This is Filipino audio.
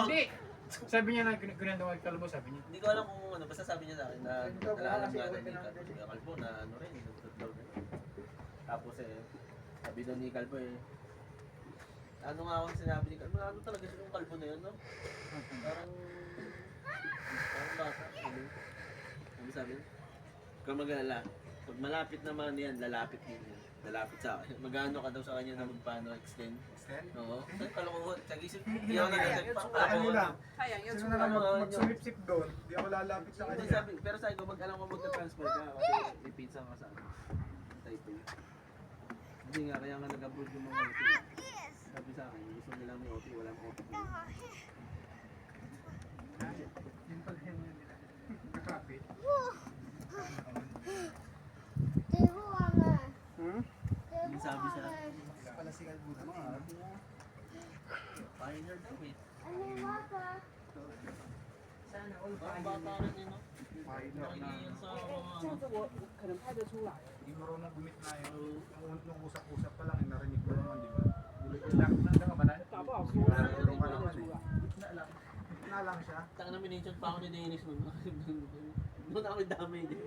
Hindi! Sabi niya na ganun daw kalbo, sabi niya. Hindi ko alam kung ano, basta sabi niya sa akin na nalaalam nga daw ni Kalbo na ano rin, nagtutut daw rin. Tapos sabi daw ni Kalbo ano nga ako sinabi ni Kalbo, ano talaga siya yung Kalbo na yun, no? Parang bata. Sabi, huwag kang mag-alala. Pag malapit naman yan, lalapit din yan. Lalapit sa akin. Mag-ano ka daw sa kanya na magpaano, extend? Extend? Oo. Kalokohan. Tsag-isip. Hindi ako nag-extend. Ano lang? Sayang yun. Sino na lang magsumipsip doon? Hindi ako lalapit sa Hindi kanya. sabi, pero sabi ko, alam ko magka-transfer ka kasi may pizza ka sa akin. Type A. Hindi nga, kaya nga nag-abroad yung mga OT. Sabi sa akin, gusto nila may OT, walang OT. Yung pala yun nila. Nakapit. Yung sabi sa akin, Pala si Kalbo na mga. pioneer daw eh. Sana all pioneer. Bata rin yun, no? Minor na. Nakikiyan sa 这样子我可能拍得出来。 Hindi marunong gumit na yun. Nung usap-usap pa lang, narinig ko naman, di ba? Ilang na nga ba na? 打不好说， Marunong ka 拍 naman 得出 eh. 来。 Gitna lang. Gitna lang siya. Taka na minention pa ako ni Dennis nun. Doon ako damay din.